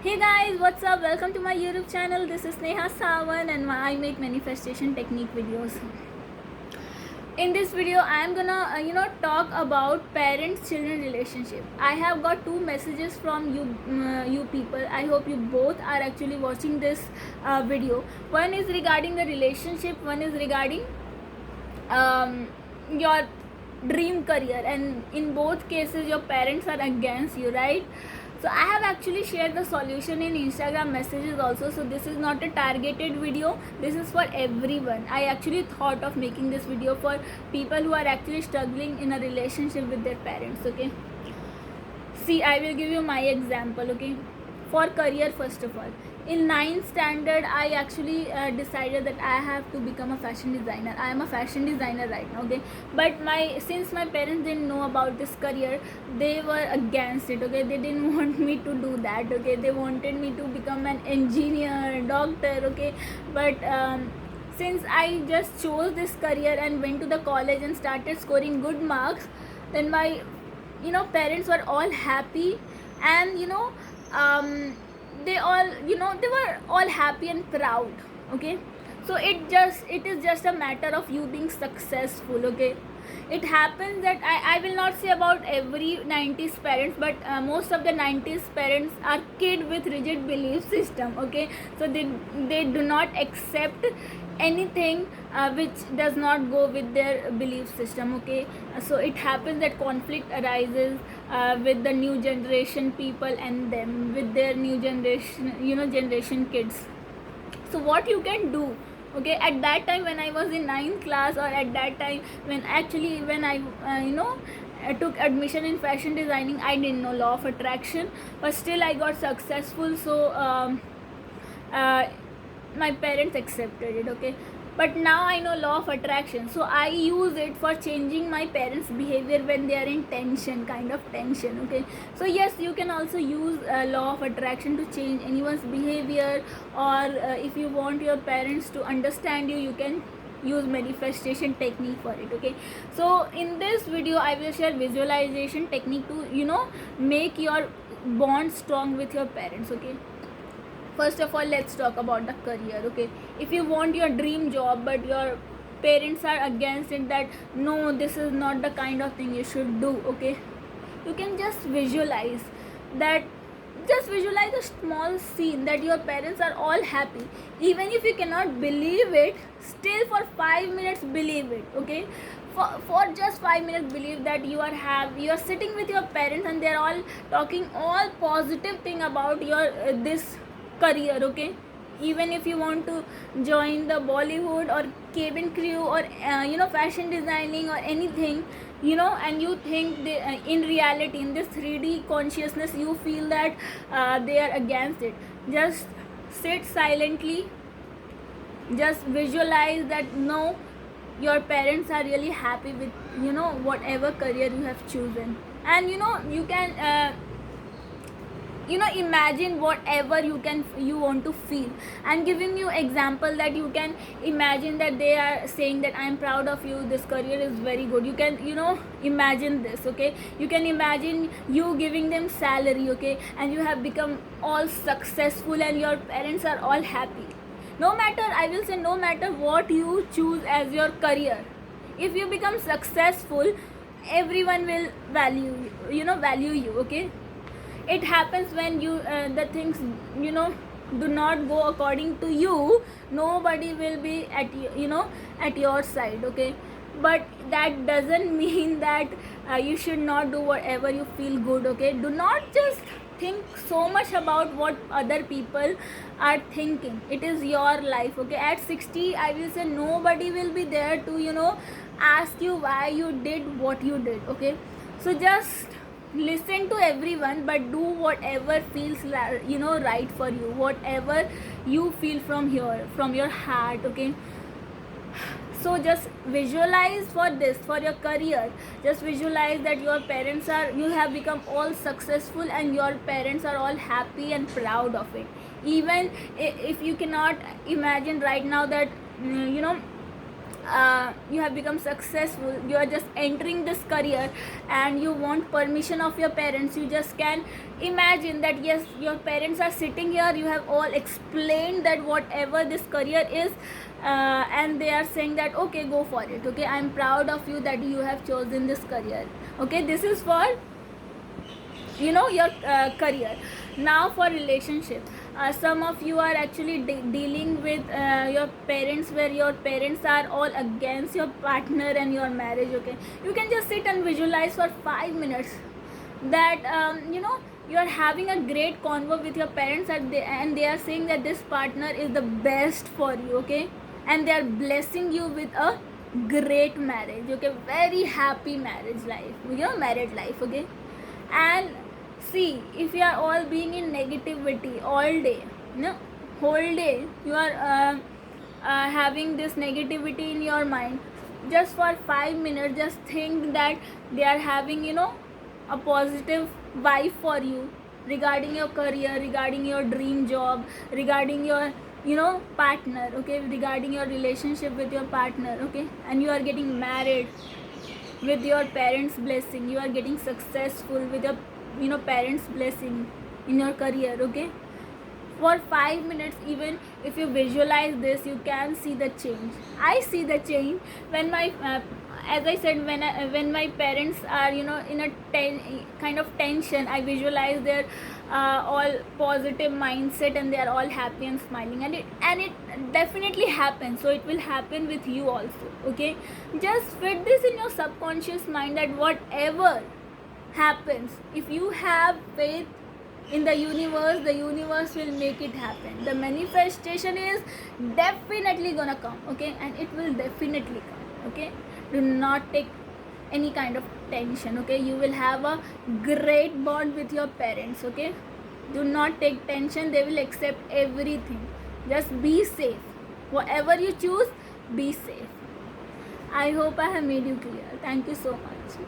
Hey guys, what's up? Welcome to my YouTube channel. This is Neha Sawan and I make manifestation technique videos. In this video, I am gonna talk about parents-children relationship. I have got two messages from you people. I hope you both are actually watching this video. One is regarding the relationship. One is regarding your dream career, and in both cases your parents are against you, right? So I have actually shared the solution in Instagram messages also. So this is not a targeted video, this is for everyone. I actually thought of making this video for people who are actually struggling in a relationship with their parents. Okay, see, I will give you my example. Okay, for career, first of all, in 9th standard I actually decided that I have to become a fashion designer. I am a fashion designer right now. Okay, but since my parents didn't know about this career, they were against it. Okay, they didn't want me to do that. Okay, they wanted me to become an engineer, doctor. Okay, but since I just chose this career and went to the college and started scoring good marks, then my parents were all happy, and they were all happy and proud. Okay, so it is just a matter of you being successful. Okay, it happens that I will not say about every 90s parents, but most of the 90s parents are kid with rigid belief system. Okay, so they do not accept anything which does not go with their belief system. Okay, so it happens that conflict arises with the new generation people and them with their new generation, generation kids. So what you can do, okay, at that time when I was in 9th class, or at that time when I I took admission in fashion designing, I didn't know law of attraction, but still I got successful. So uh, my parents accepted it. Okay, but now I know law of attraction, so I use it for changing my parents behavior when they are in tension, kind of tension. Okay, so yes, you can also use law of attraction to change anyone's behavior, or if you want your parents to understand you, you can use manifestation technique for it. Okay, so in this video I will share visualization technique to make your bond strong with your parents. Okay, first of all, let's talk about the career. Okay, if you want your dream job but your parents are against it, that no, this is not the kind of thing you should do. Okay, you can just visualize that. Just visualize a small scene that your parents are all happy. Even if you cannot believe it, still for 5 minutes believe it. Okay, for just 5 minutes believe that you are sitting with your parents and they're all talking all positive thing about your this career. Okay, even if you want to join the Bollywood or cabin crew or fashion designing or anything, and you think in reality, in this 3D consciousness, you feel that they are against it, just sit silently, just visualize that no, your parents are really happy with whatever career you have chosen. And you can imagine whatever you want to feel. And giving you example that you can imagine that they are saying that I am proud of you, this career is very good. You can imagine this. Okay, you can imagine you giving them salary. Okay, and you have become all successful and your parents are all happy. No matter, I will say, no matter what you choose as your career, if you become successful, everyone will value you. Okay, it happens when you the things do not go according to you, nobody will be at at your side. Okay, but that doesn't mean that you should not do whatever you feel good. Okay, do not just think so much about what other people are thinking. It is your life. Okay, at 60, I will say, nobody will be there to ask you why you did what you did. Okay, so just listen to everyone, but do whatever feels right for you, whatever you feel from here, from your heart. Okay, so just visualize for this, for your career, just visualize that you have become all successful and your parents are all happy and proud of it. Even if you cannot imagine right now that you have become successful, you are just entering this career and you want permission of your parents. You just can imagine that yes, your parents are sitting here, you have all explained that whatever this career is, and they are saying that okay, go for it, okay, I'm proud of you that you have chosen this career, okay. This is for your career. Now for relationship, some of you are actually dealing with your parents, where your parents are all against your partner and your marriage, okay. You can just sit and visualize for 5 minutes that you are having a great convo with your parents, and they are saying that this partner is the best for you, okay, and they are blessing you with a great marriage, okay, very happy marriage life, married life, okay. And see, if you are all being in negativity all day, whole day you are having this negativity in your mind, just for 5 minutes just think that they are having a positive vibe for you regarding your career, regarding your dream job, regarding your partner, okay, regarding your relationship with your partner, okay, and you are getting married with your parents blessing, you are getting successful with your parents blessing in your career, okay. For 5 minutes, even if you visualize this, you can see the change. I see the change when my as I said, when my parents are in a kind of tension, I visualize their all positive mindset and they are all happy and smiling, and it definitely happens. So it will happen with you also, okay. Just fit this in your subconscious mind that whatever happens, if you have faith in the universe will make it happen. The manifestation is definitely gonna come, okay, and it will definitely come, okay. Do not take any kind of tension, okay. You will have a great bond with your parents, okay. Do not take tension, they will accept everything. Just be safe. Whatever you choose, be safe. I hope I have made you clear. Thank you so much.